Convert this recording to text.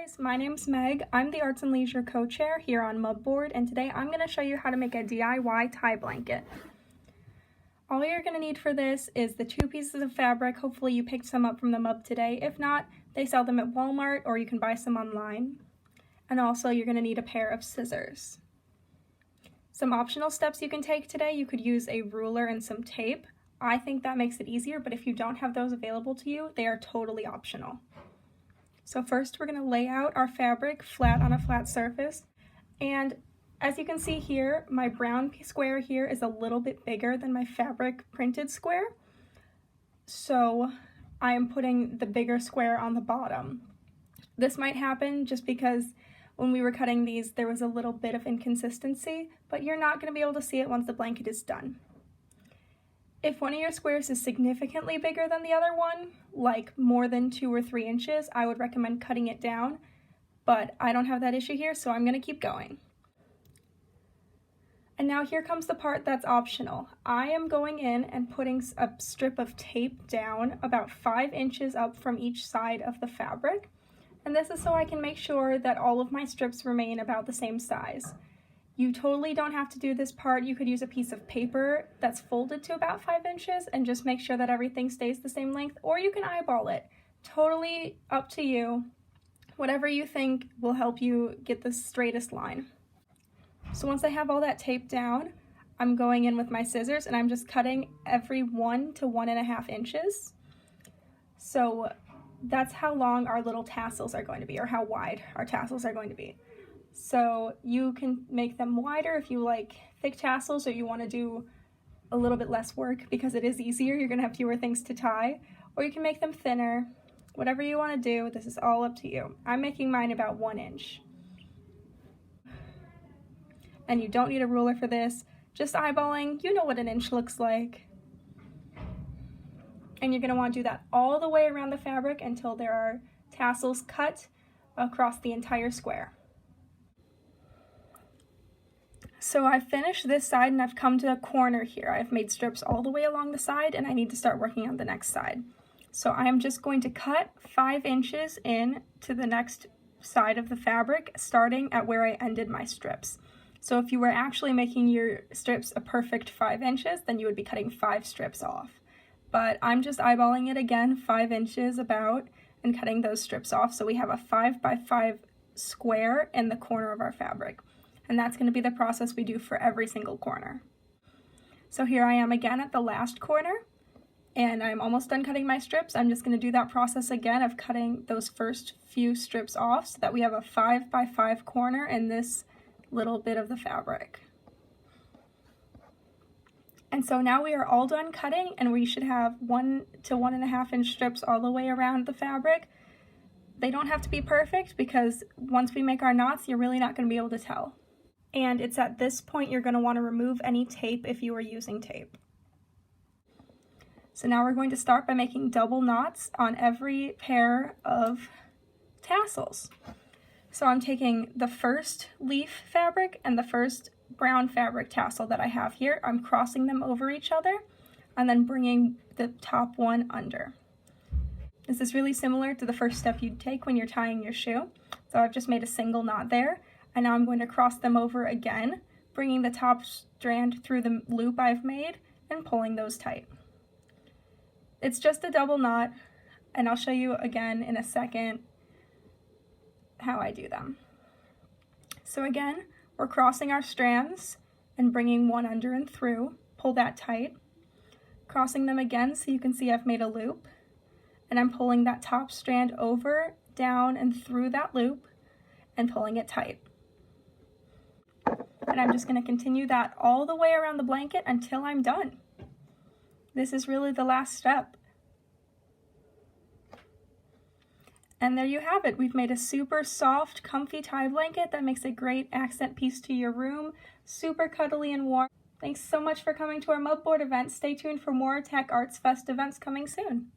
Guys, my name's Meg. I'm the Arts and Leisure co-chair here on MUB board, and today I'm going to show you how to make a DIY tie blanket. All you're going to need for this is the 2 pieces of fabric. Hopefully you picked some up from the MUB today. If not, they sell them at Walmart or you can buy some online. And also you're going to need a pair of scissors. Some optional steps you can take today: you could use a ruler and some tape. I think that makes it easier, but if you don't have those available to you, they are totally optional. So first we're going to lay out our fabric flat on a flat surface, and as you can see here, my brown square here is a little bit bigger than my fabric printed square, so I am putting the bigger square on the bottom. This might happen just because when we were cutting these there was a little bit of inconsistency, but you're not going to be able to see it once the blanket is done. If one of your squares is significantly bigger than the other one, like more than 2 or 3 inches, I would recommend cutting it down, but I don't have that issue here, so I'm going to keep going. And now here comes the part that's optional. I am going in and putting a strip of tape down about 5 inches up from each side of the fabric, and this is so I can make sure that all of my strips remain about the same size. You totally don't have to do this part. You could use a piece of paper that's folded to about 5 inches and just make sure that everything stays the same length, or you can eyeball it. Totally up to you. Whatever you think will help you get the straightest line. So once I have all that tape down, I'm going in with my scissors and I'm just cutting every 1 to 1.5 inches. So that's how long our little tassels are going to be, or how wide our tassels are going to be. So you can make them wider if you like thick tassels, or you want to do a little bit less work because it is easier, you're going to have fewer things to tie, or you can make them thinner. Whatever you want to do, this is all up to you. I'm making mine about 1 inch. And you don't need a ruler for this, just eyeballing, you know what an inch looks like. And you're going to want to do that all the way around the fabric until there are tassels cut across the entire square. So I've finished this side and I've come to a corner here. I've made strips all the way along the side and I need to start working on the next side. So I am just going to cut 5 inches in to the next side of the fabric, starting at where I ended my strips. So if you were actually making your strips a perfect 5 inches, then you would be cutting 5 strips off. But I'm just eyeballing it again, 5 inches about, and cutting those strips off. So we have a 5 by 5 square in the corner of our fabric. And that's going to be the process we do for every single corner. So here I am again at the last corner, and I'm almost done cutting my strips. I'm just going to do that process again of cutting those first few strips off so that we have a 5 by 5 corner in this little bit of the fabric. And so now we are all done cutting, and we should have 1 to 1.5 inch strips all the way around the fabric. They don't have to be perfect because once we make our knots, you're really not going to be able to tell. And it's at this point you're going to want to remove any tape if you are using tape. So now we're going to start by making double knots on every pair of tassels. So I'm taking the first leaf fabric and the first brown fabric tassel that I have here. I'm crossing them over each other and then bringing the top one under. This is really similar to the first step you'd take when you're tying your shoe. So I've just made a single knot there. And now I'm going to cross them over again, bringing the top strand through the loop I've made and pulling those tight. It's just a double knot, and I'll show you again in a second how I do them. So again, we're crossing our strands and bringing one under and through, pull that tight, crossing them again so you can see I've made a loop, and I'm pulling that top strand over, down, and through that loop and pulling it tight. And I'm just going to continue that all the way around the blanket until I'm done. This is really the last step. And there you have it. We've made a super soft, comfy tie blanket that makes a great accent piece to your room. Super cuddly and warm. Thanks so much for coming to our MUB board event. Stay tuned for more Tech Arts Fest events coming soon.